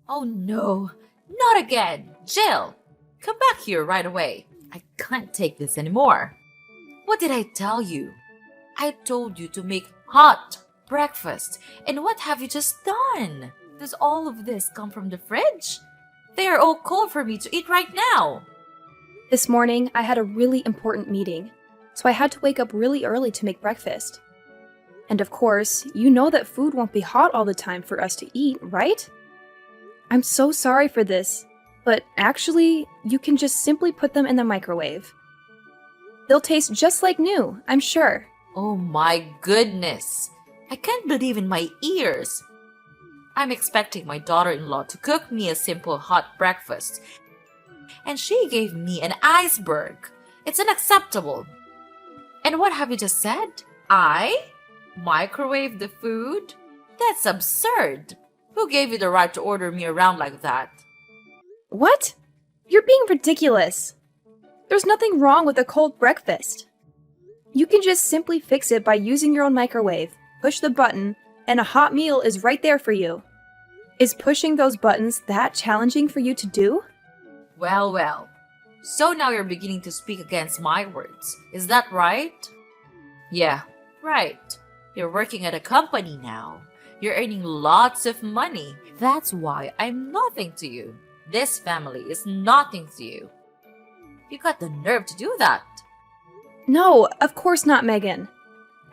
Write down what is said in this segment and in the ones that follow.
Oh no, not again! Jill! Come back here right away. I can't take this anymore. What did I tell you? I told you to make hot breakfast. And what have you just done? Does all of this come from the fridge? They are all cold for me to eat right now. This morning, I had a really important meeting, so I had to wake up really early to make breakfast. And of course, you know that food won't be hot all the time for us to eat, right? I'm so sorry for this, but actually, you can just simply put them in the microwave. They'll taste just like new, I'm sure. Oh my goodness. I can't believe in my ears. I'm expecting my daughter-in-law to cook me a simple hot breakfast, and she gave me an iceberg. It's unacceptable. And what have you just said? I microwave the food? That's absurd. Who gave you the right to order me around like that? What? You're being ridiculous. There's nothing wrong with a cold breakfast. You can just simply fix it by using your own microwave, push the button, and a hot meal is right there for you. Is pushing those buttons that challenging for you to do? Well, well. So now you're beginning to speak against my words. Is that right? Yeah, right. You're working at a company now. You're earning lots of money. That's why I'm nothing to you. This family is nothing to you. You got the nerve to do that. No, of course not, Megan.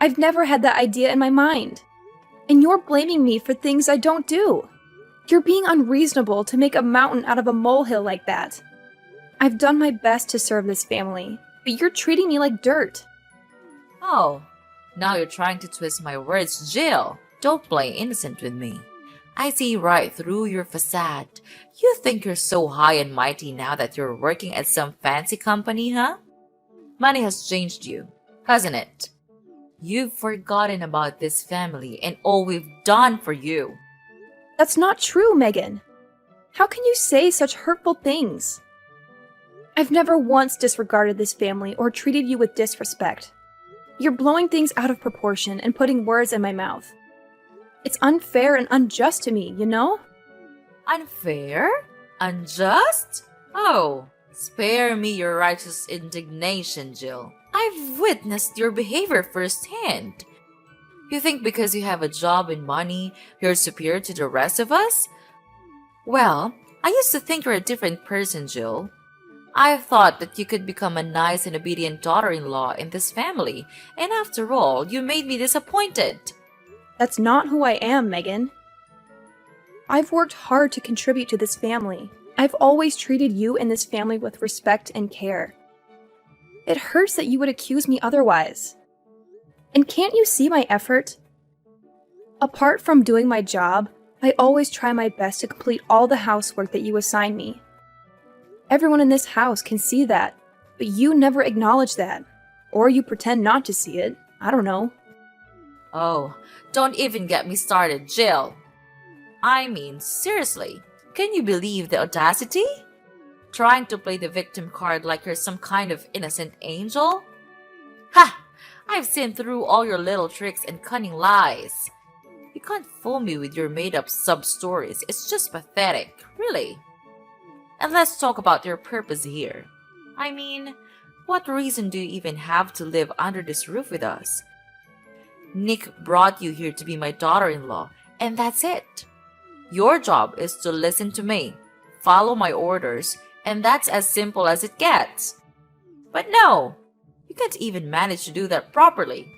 I've never had that idea in my mind. And you're blaming me for things I don't do. You're being unreasonable to make a mountain out of a molehill like that. I've done my best to serve this family, but you're treating me like dirt. Oh, now you're trying to twist my words, Jill. Don't play innocent with me. I see right through your facade. You think you're so high and mighty now that you're working at some fancy company, huh? Money has changed you, hasn't it? You've forgotten about this family and all we've done for you. That's not true, Megan. How can you say such hurtful things? I've never once disregarded this family or treated you with disrespect. You're blowing things out of proportion and putting words in my mouth. It's unfair and unjust to me, you know? Unfair? Unjust? Oh, spare me your righteous indignation, Jill. I've witnessed your behavior firsthand. You think because you have a job and money, you're superior to the rest of us? Well, I used to think you're a different person, Jill. I thought that you could become a nice and obedient daughter-in-law in this family, and after all, you made me disappointed. That's not who I am, Megan. I've worked hard to contribute to this family. I've always treated you and this family with respect and care. It hurts that you would accuse me otherwise. And can't you see my effort? Apart from doing my job, I always try my best to complete all the housework that you assign me. Everyone in this house can see that, but you never acknowledge that. Or you pretend not to see it. I don't know. Oh, don't even get me started, Jill. I mean, seriously, can you believe the audacity? Trying to play the victim card like you're some kind of innocent angel? Ha! I've seen through all your little tricks and cunning lies. You can't fool me with your made-up sub-stories. It's just pathetic, really. And let's talk about your purpose here. I mean, what reason do you even have to live under this roof with us? Nick brought you here to be my daughter-in-law, and that's it. Your job is to listen to me, follow my orders, and that's as simple as it gets. But no, you can't even manage to do that properly.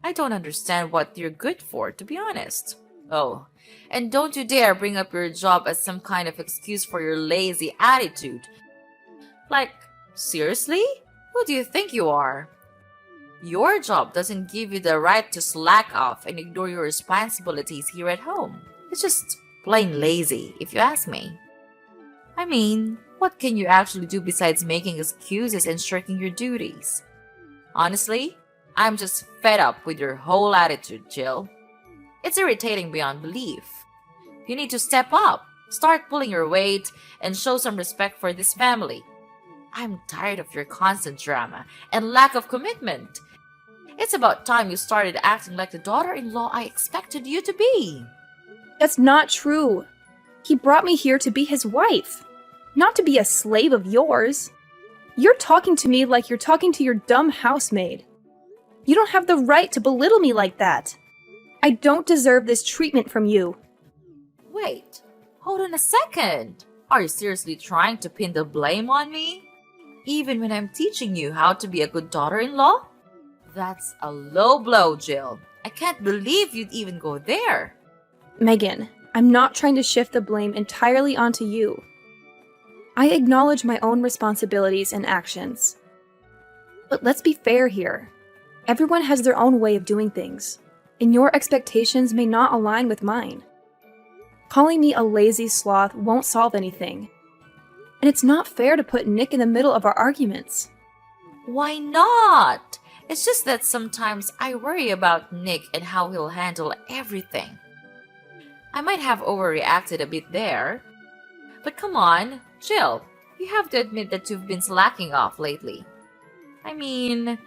I don't understand what you're good for, to be honest. Oh, and don't you dare bring up your job as some kind of excuse for your lazy attitude. Like, seriously? Who do you think you are? Your job doesn't give you the right to slack off and ignore your responsibilities here at home. It's just plain lazy, if you ask me. I mean, what can you actually do besides making excuses and shirking your duties? Honestly, I'm just fed up with your whole attitude, Jill. It's irritating beyond belief. You need to step up, start pulling your weight, and show some respect for this family. I'm tired of your constant drama and lack of commitment. It's about time you started acting like the daughter-in-law I expected you to be. That's not true. He brought me here to be his wife, not to be a slave of yours. You're talking to me like you're talking to your dumb housemaid. You don't have the right to belittle me like that. I don't deserve this treatment from you. Wait, hold on a second. Are you seriously trying to pin the blame on me? Even when I'm teaching you how to be a good daughter-in-law? That's a low blow, Jill. I can't believe you'd even go there. Megan, I'm not trying to shift the blame entirely onto you. I acknowledge my own responsibilities and actions. But let's be fair here. Everyone has their own way of doing things, and your expectations may not align with mine. Calling me a lazy sloth won't solve anything. And it's not fair to put Nick in the middle of our arguments. Why not? It's just that sometimes I worry about Nick and how he'll handle everything. I might have overreacted a bit there. But come on, Jill, you have to admit that you've been slacking off lately. I mean,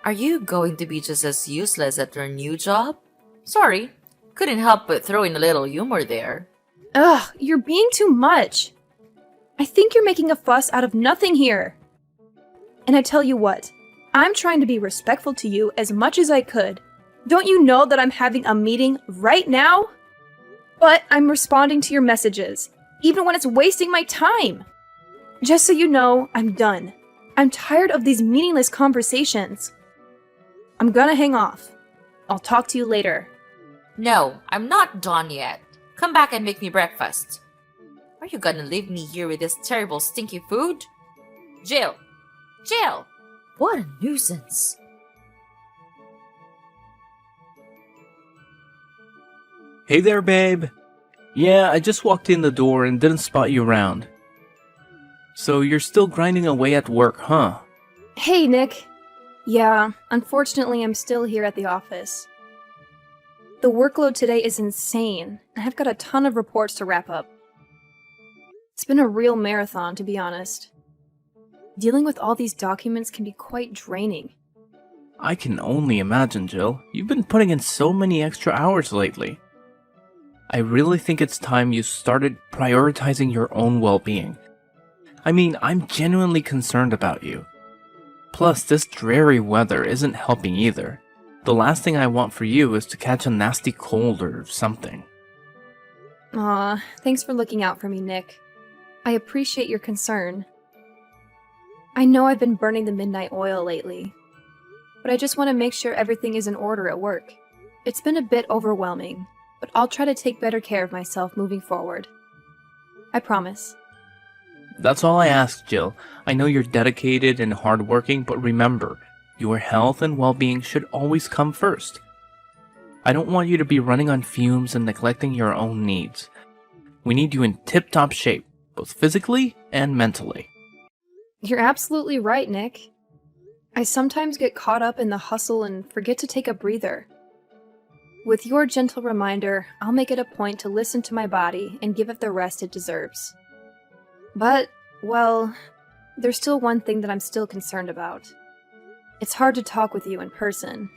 are you going to be just as useless at your new job? Sorry, couldn't help but throw in a little humor there. Ugh, you're being too much. I think you're making a fuss out of nothing here. And I tell you what, I'm trying to be respectful to you as much as I could. Don't you know that I'm having a meeting right now? But I'm responding to your messages, even when it's wasting my time. Just so you know, I'm done. I'm tired of these meaningless conversations. I'm gonna hang off. I'll talk to you later. No, I'm not done yet. Come back and make me breakfast. Are you gonna leave me here with this terrible stinky food? Jill! Jill! What a nuisance. Hey there, babe. Yeah, I just walked in the door and didn't spot you around. So you're still grinding away at work, huh? Hey, Nick. Yeah, unfortunately, I'm still here at the office. The workload today is insane, and I've got a ton of reports to wrap up. It's been a real marathon, to be honest. Dealing with all these documents can be quite draining. I can only imagine, Jill. You've been putting in so many extra hours lately. I really think it's time you started prioritizing your own well-being. I mean, I'm genuinely concerned about you. Plus, this dreary weather isn't helping either. The last thing I want for you is to catch a nasty cold or something. Aw, thanks for looking out for me, Nick. I appreciate your concern. I know I've been burning the midnight oil lately, but I just want to make sure everything is in order at work. It's been a bit overwhelming, but I'll try to take better care of myself moving forward. I promise. That's all I ask, Jill. I know you're dedicated and hardworking, but remember, your health and well-being should always come first. I don't want you to be running on fumes and neglecting your own needs. We need you in tip-top shape, both physically and mentally. You're absolutely right, Nick. I sometimes get caught up in the hustle and forget to take a breather. With your gentle reminder, I'll make it a point to listen to my body and give it the rest it deserves. But, well, there's still one thing that I'm still concerned about. It's hard to talk with you in person.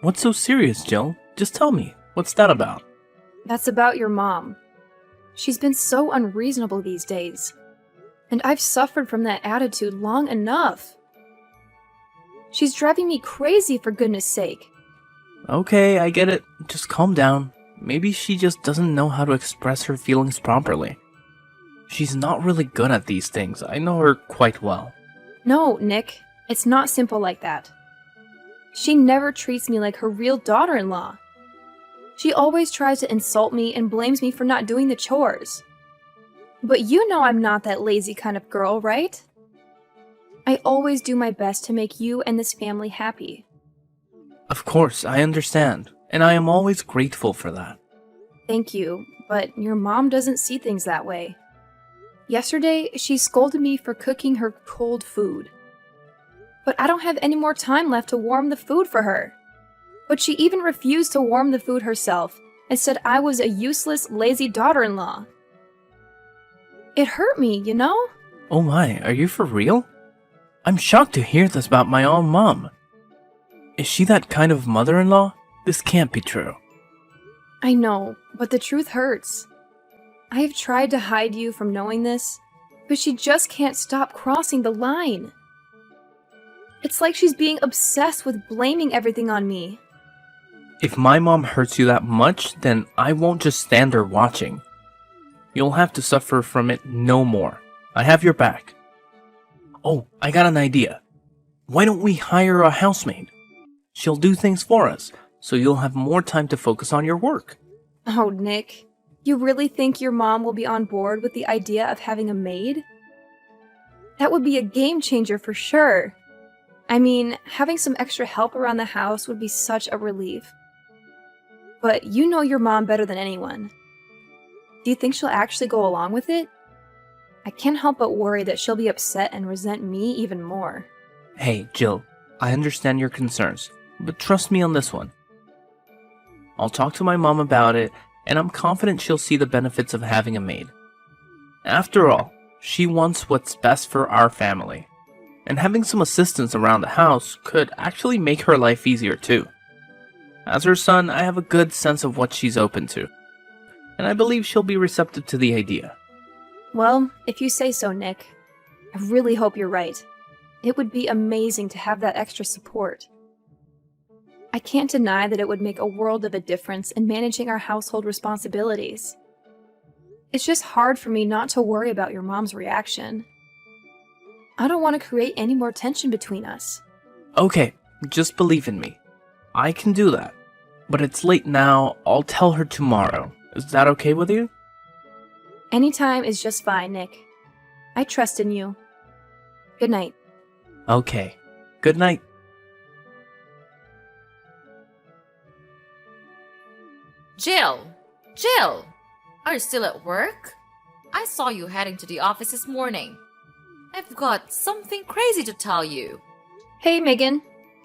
What's so serious, Jill? Just tell me. What's that about? That's about your mom. She's been so unreasonable these days. And I've suffered from that attitude long enough. She's driving me crazy, for goodness sake. Okay, I get it. Just calm down. Maybe she just doesn't know how to express her feelings properly. She's not really good at these things. I know her quite well. No, Nick. It's not simple like that. She never treats me like her real daughter-in-law. She always tries to insult me and blames me for not doing the chores. But you know I'm not that lazy kind of girl, right? I always do my best to make you and this family happy. Of course, I understand, and I am always grateful for that. Thank you, but your mom doesn't see things that way. Yesterday, she scolded me for cooking her cold food. But I don't have any more time left to warm the food for her. But she even refused to warm the food herself and said I was a useless, lazy daughter-in-law. It hurt me, you know? Oh my, are you for real? I'm shocked to hear this about my own mom. Is she that kind of mother-in-law? This can't be true. I know, but the truth hurts. I have tried to hide you from knowing this, but she just can't stop crossing the line. It's like she's being obsessed with blaming everything on me. If my mom hurts you that much, then I won't just stand there watching. You'll have to suffer from it no more. I have your back. Oh, I got an idea. Why don't we hire a housemaid? She'll do things for us, so you'll have more time to focus on your work. Oh, Nick, you really think your mom will be on board with the idea of having a maid? That would be a game changer for sure. I mean, having some extra help around the house would be such a relief. But you know your mom better than anyone. Do you think she'll actually go along with it? I can't help but worry that she'll be upset and resent me even more. Hey, Jill, I understand your concerns, but trust me on this one. I'll talk to my mom about it, and I'm confident she'll see the benefits of having a maid. After all, she wants what's best for our family, and having some assistance around the house could actually make her life easier too. As her son, I have a good sense of what she's open to, and I believe she'll be receptive to the idea. Well, if you say so, Nick. I really hope you're right. It would be amazing to have that extra support. I can't deny that it would make a world of a difference in managing our household responsibilities. It's just hard for me not to worry about your mom's reaction. I don't want to create any more tension between us. Okay, just believe in me. I can do that. But it's late now, I'll tell her tomorrow. Is that okay with you? Anytime is just fine, Nick. I trust in you. Good night. Okay. Good night. Jill! Jill! Are you still at work? I saw you heading to the office this morning. I've got something crazy to tell you. Hey, Megan.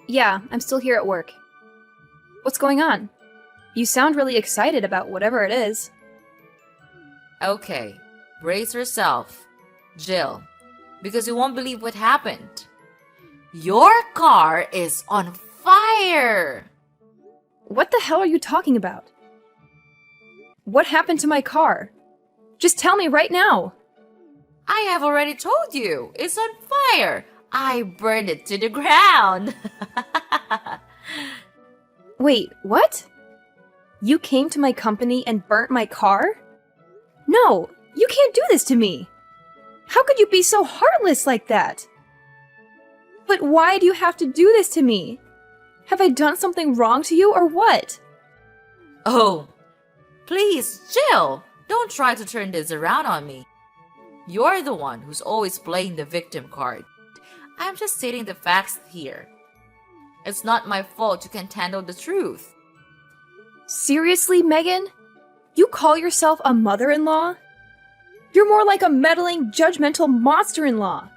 Yeah, I'm still here at work. What's going on? You sound really excited about whatever it is. Okay, brace yourself, Jill, because you won't believe what happened. Your car is on fire! What the hell are you talking about? What happened to my car? Just tell me right now. I have already told you, it's on fire. I burned it to the ground. Wait, what? You came to my company and burnt my car? No, you can't do this to me. How could you be so heartless like that? But why do you have to do this to me? Have I done something wrong to you or what? Oh, please, Jill, don't try to turn this around on me. You're the one who's always playing the victim card. I'm just stating the facts here. It's not my fault you can't handle the truth. Seriously, Megan? You call yourself a mother-in-law? You're more like a meddling, judgmental monster-in-law.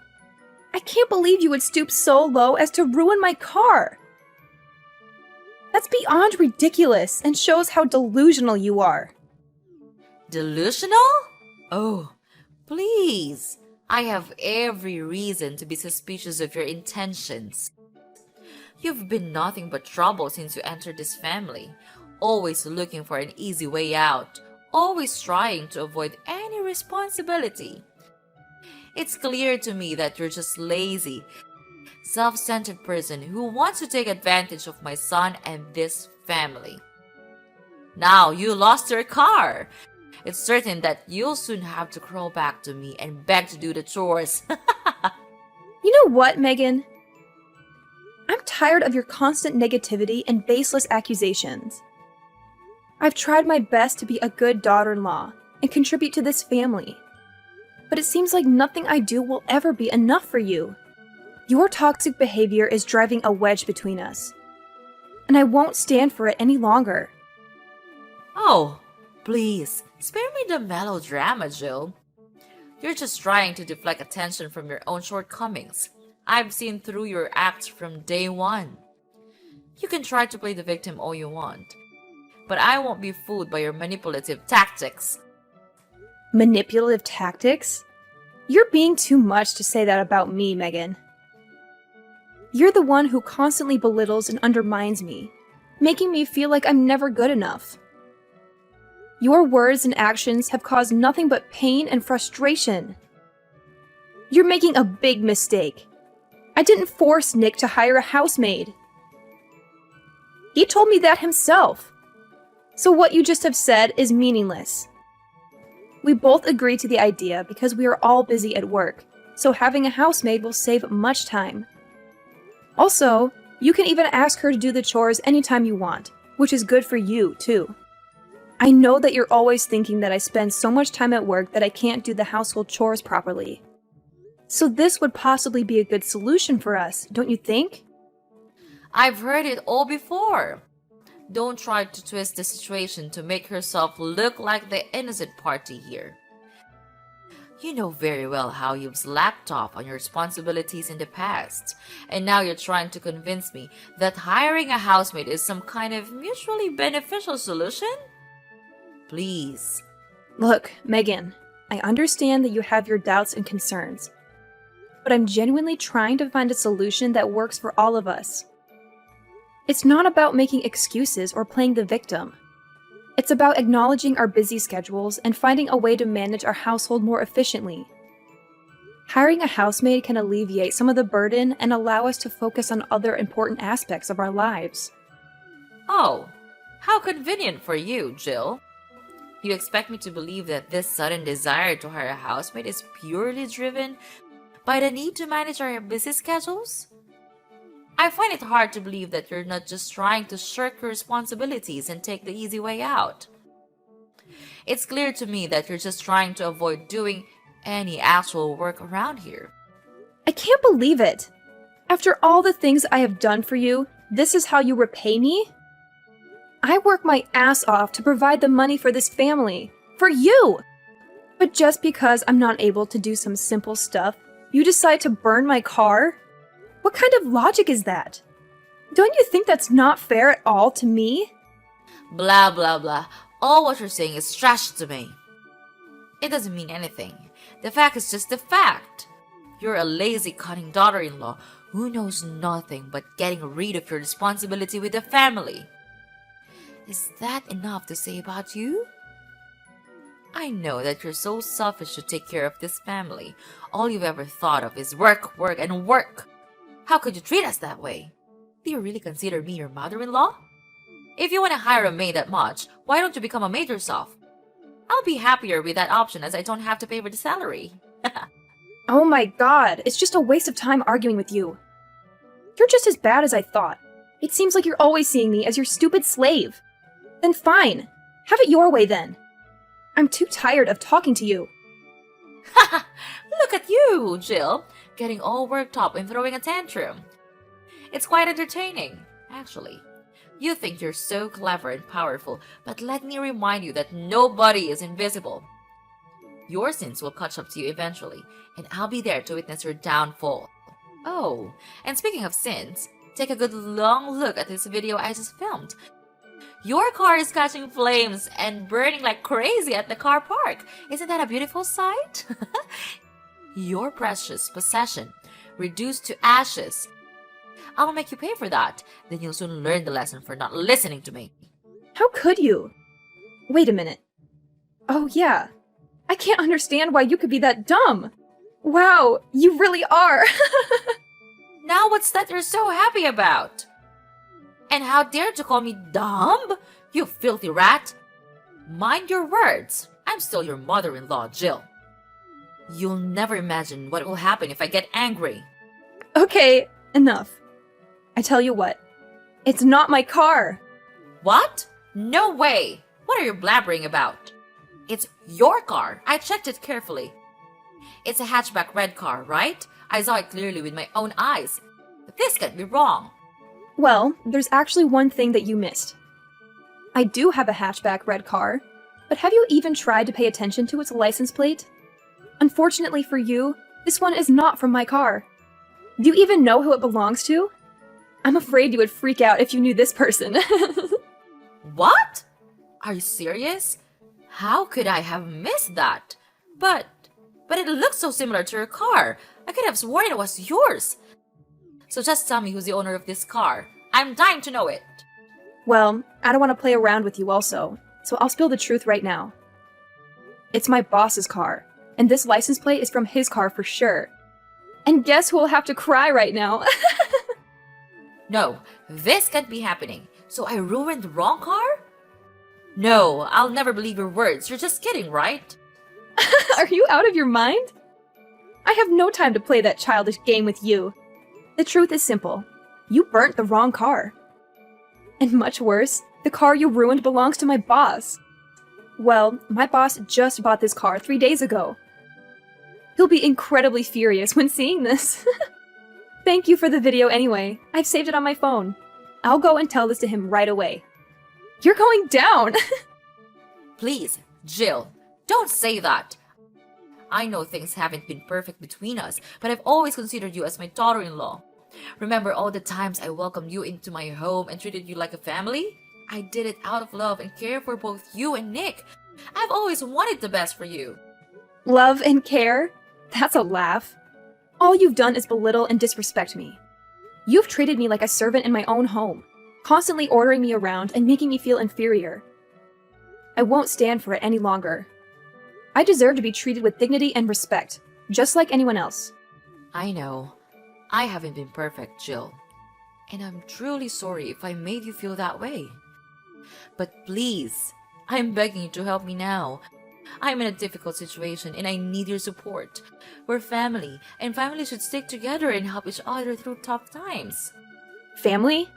I can't believe you would stoop so low as to ruin my car. That's beyond ridiculous and shows how delusional you are. Delusional? Oh, please. I have every reason to be suspicious of your intentions. You've been nothing but trouble since you entered this family, always looking for an easy way out, always trying to avoid any responsibility. It's clear to me that you're just lazy, self-centered person who wants to take advantage of my son and this family. Now you lost your car. It's certain that you'll soon have to crawl back to me and beg to do the chores. You know what, Megan? I'm tired of your constant negativity and baseless accusations. I've tried my best to be a good daughter-in-law and contribute to this family. But it seems like nothing I do will ever be enough for you. Your toxic behavior is driving a wedge between us. And I won't stand for it any longer. Oh, please, spare me the melodrama, Jill. You're just trying to deflect attention from your own shortcomings. I've seen through your acts from day one. You can try to play the victim all you want, but I won't be fooled by your manipulative tactics. Manipulative tactics? You're being too much to say that about me, Megan. You're the one who constantly belittles and undermines me, making me feel like I'm never good enough. Your words and actions have caused nothing but pain and frustration. You're making a big mistake. I didn't force Nick to hire a housemaid. He told me that himself. So what you just have said is meaningless. We both agree to the idea because we are all busy at work, so having a housemaid will save much time. Also, you can even ask her to do the chores anytime you want, which is good for you, too. I know that you're always thinking that I spend so much time at work that I can't do the household chores properly. So this would possibly be a good solution for us, don't you think? I've heard it all before. Don't try to twist the situation to make yourself look like the innocent party here. You know very well how you've slacked off on your responsibilities in the past, and now you're trying to convince me that hiring a housemaid is some kind of mutually beneficial solution? Please. Look, Megan, I understand that you have your doubts and concerns, but I'm genuinely trying to find a solution that works for all of us. It's not about making excuses or playing the victim. It's about acknowledging our busy schedules and finding a way to manage our household more efficiently. Hiring a housemaid can alleviate some of the burden and allow us to focus on other important aspects of our lives. Oh, how convenient for you, Jill. You expect me to believe that this sudden desire to hire a housemaid is purely driven by the need to manage our busy schedules? I find it hard to believe that you're not just trying to shirk your responsibilities and take the easy way out. It's clear to me that you're just trying to avoid doing any actual work around here. I can't believe it! After all the things I have done for you, this is how you repay me? I work my ass off to provide the money for this family. For you! But just because I'm not able to do some simple stuff, you decide to burn my car? What kind of logic is that? Don't you think that's not fair at all to me? Blah, blah, blah. All what you're saying is trash to me. It doesn't mean anything. The fact is just the fact. You're a lazy, cunning daughter-in-law who knows nothing but getting rid of your responsibility with the family. Is that enough to say about you? I know that you're so selfish to take care of this family. All you've ever thought of is work, work, and work. How could you treat us that way? Do you really consider me your mother-in-law? If you want to hire a maid that much, why don't you become a maid yourself? I'll be happier with that option as I don't have to pay for the salary. Oh my god, it's just a waste of time arguing with you. You're just as bad as I thought. It seems like you're always seeing me as your stupid slave. Then fine, have it your way then. I'm too tired of talking to you. Haha, look at you, Jill, getting all worked up and throwing a tantrum. It's quite entertaining, actually. You think you're so clever and powerful, but let me remind you that nobody is invisible. Your sins will catch up to you eventually, and I'll be there to witness your downfall. Oh, and speaking of sins, take a good long look at this video I just filmed. Your car is catching flames and burning like crazy at the car park. Isn't that a beautiful sight? Your precious possession reduced to ashes. I'll make you pay for that. Then you'll soon learn the lesson for not listening to me. How could you? Wait a minute. Oh yeah. I can't understand why you could be that dumb. Wow, you really are. Now what's that you're so happy about? And how dare you call me dumb? You filthy rat. Mind your words. I'm still your mother-in-law, Jill. You'll never imagine what will happen if I get angry. Okay, enough. I tell you what, it's not my car. What? No way. What are you blabbering about? It's your car. I checked it carefully. It's a hatchback red car, right? I saw it clearly with my own eyes. But this can't be wrong. Well, there's actually one thing that you missed. I do have a hatchback red car, but have you even tried to pay attention to its license plate? Unfortunately for you, this one is not from my car. Do you even know who it belongs to? I'm afraid you would freak out if you knew this person. What? Are you serious? How could I have missed that? But it looks so similar to your car. I could have sworn it was yours. So just tell me who's the owner of this car. I'm dying to know it. Well, I don't want to play around with you also. so I'll spill the truth right now. It's my boss's car, and this license plate is from his car for sure. And guess who will have to cry right now? No, this can't be happening. So I ruined the wrong car? No, I'll never believe your words. You're just kidding, right? Are you out of your mind? I have no time to play that childish game with you. The truth is simple. You burnt the wrong car. And much worse, the car you ruined belongs to my boss. Well, my boss just bought this car 3 days ago. He'll be incredibly furious when seeing this. Thank you for the video anyway. I've saved it on my phone. I'll go and tell this to him right away. You're going down! Please, Jill, don't say that. I know things haven't been perfect between us, but I've always considered you as my daughter-in-law. Remember all the times I welcomed you into my home and treated you like a family? I did it out of love and care for both you and Nick. I've always wanted the best for you. Love and care? That's a laugh. All you've done is belittle and disrespect me. You've treated me like a servant in my own home, constantly ordering me around and making me feel inferior. I won't stand for it any longer. I deserve to be treated with dignity and respect, just like anyone else. I know. I haven't been perfect, Jill. And I'm truly sorry if I made you feel that way. But please, I'm begging you to help me now. I'm in a difficult situation and I need your support. We're family, and family should stick together and help each other through tough times. Family?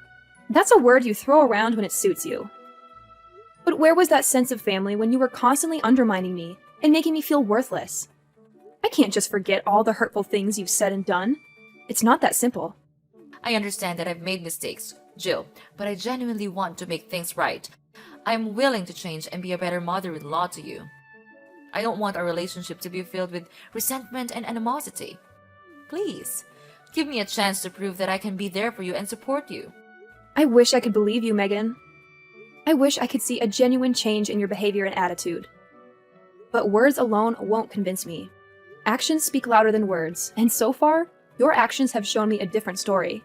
That's a word you throw around when it suits you. But where was that sense of family when you were constantly undermining me and making me feel worthless? I can't just forget all the hurtful things you've said and done. It's not that simple. I understand that I've made mistakes, Jill, but I genuinely want to make things right. I'm willing to change and be a better mother-in-law to you. I don't want our relationship to be filled with resentment and animosity. Please, give me a chance to prove that I can be there for you and support you. I wish I could believe you, Megan. I wish I could see a genuine change in your behavior and attitude. But words alone won't convince me. Actions speak louder than words, and so far, your actions have shown me a different story.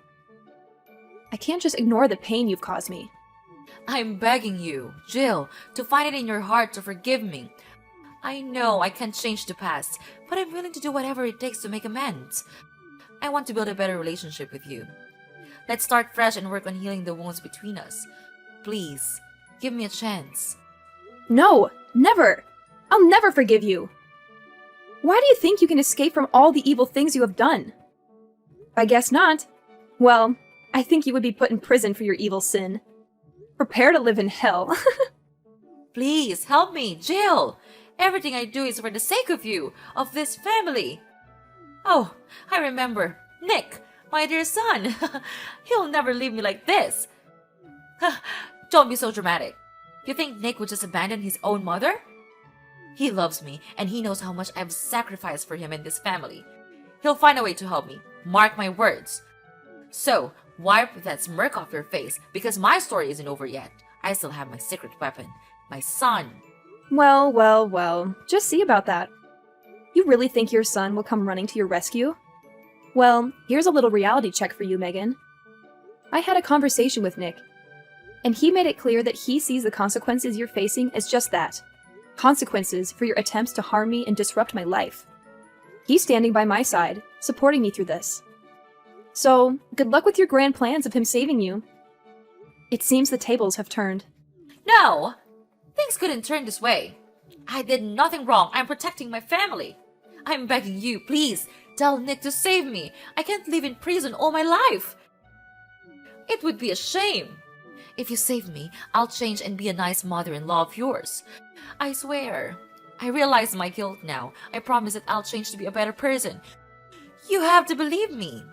I can't just ignore the pain you've caused me. I'm begging you, Jill, to find it in your heart to forgive me. I know I can't change the past, but I'm willing to do whatever it takes to make amends. I want to build a better relationship with you. Let's start fresh and work on healing the wounds between us. Please, give me a chance. No, never! I'll never forgive you! Why do you think you can escape from all the evil things you have done? I guess not. Well, I think you would be put in prison for your evil sin. Prepare to live in hell. Please, help me, Jill! Everything I do is for the sake of you, of this family. Oh, I remember. Nick, my dear son. He'll never leave me like this. Don't be so dramatic. You think Nick would just abandon his own mother? He loves me, and he knows how much I've sacrificed for him and this family. He'll find a way to help me. Mark my words. So, wipe that smirk off your face, because my story isn't over yet. I still have my secret weapon, my son. Well, just see about that. You really think your son will come running to your rescue? Well, here's a little reality check for you, Megan. I had a conversation with Nick, and he made it clear that he sees the consequences you're facing as just that. Consequences for your attempts to harm me and disrupt my life. He's standing by my side, supporting me through this. So, good luck with your grand plans of him saving you. It seems the tables have turned. No! Things couldn't turn this way. I did nothing wrong. I'm protecting my family. I'm begging you, please, tell Nick to save me. I can't live in prison all my life. It would be a shame. If you save me, I'll change and be a nice mother-in-law of yours. I swear. I realize my guilt now. I promise that I'll change to be a better person. You have to believe me.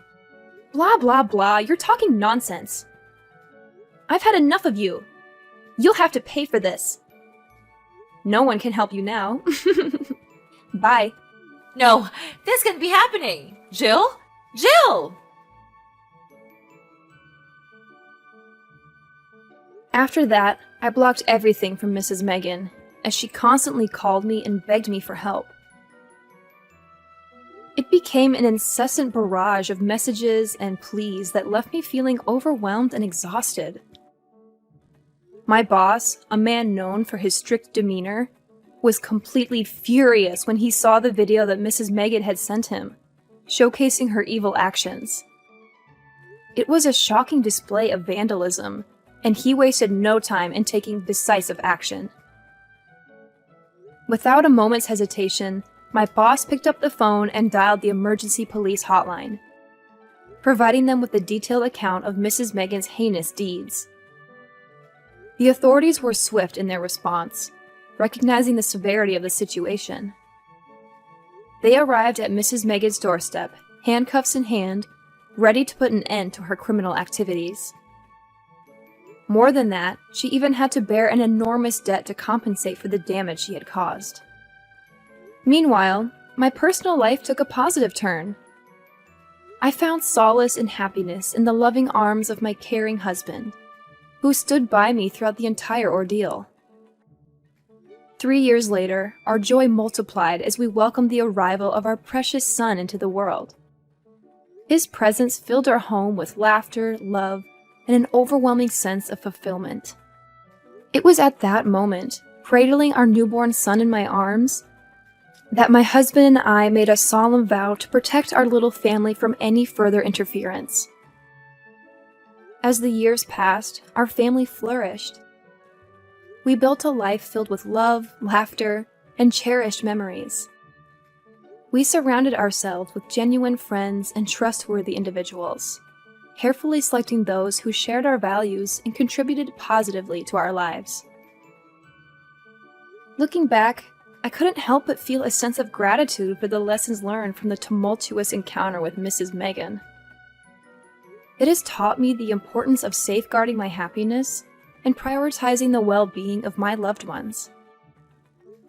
Blah, blah, blah. You're talking nonsense. I've had enough of you. You'll have to pay for this. No one can help you now. Bye. No, this can't be happening. Jill? Jill! After that, I blocked everything from Mrs. Megan, as she constantly called me and begged me for help. It became an incessant barrage of messages and pleas that left me feeling overwhelmed and exhausted. My boss, a man known for his strict demeanor, was completely furious when he saw the video that Mrs. Megan had sent him, showcasing her evil actions. It was a shocking display of vandalism, and he wasted no time in taking decisive action. Without a moment's hesitation, my boss picked up the phone and dialed the emergency police hotline, providing them with a detailed account of Mrs. Megan's heinous deeds. The authorities were swift in their response, recognizing the severity of the situation. They arrived at Mrs. Megan's doorstep, handcuffs in hand, ready to put an end to her criminal activities. More than that, she even had to bear an enormous debt to compensate for the damage she had caused. Meanwhile, my personal life took a positive turn. I found solace and happiness in the loving arms of my caring husband, who stood by me throughout the entire ordeal. 3 years later, our joy multiplied as we welcomed the arrival of our precious son into the world. His presence filled our home with laughter, love, and an overwhelming sense of fulfillment. It was at that moment, cradling our newborn son in my arms, that my husband and I made a solemn vow to protect our little family from any further interference. As the years passed, our family flourished. We built a life filled with love, laughter, and cherished memories. We surrounded ourselves with genuine friends and trustworthy individuals, carefully selecting those who shared our values and contributed positively to our lives. Looking back, I couldn't help but feel a sense of gratitude for the lessons learned from the tumultuous encounter with Mrs. Megan. It has taught me the importance of safeguarding my happiness and prioritizing the well-being of my loved ones.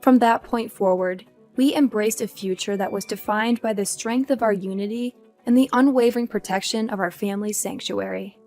From that point forward, we embraced a future that was defined by the strength of our unity and the unwavering protection of our family's sanctuary.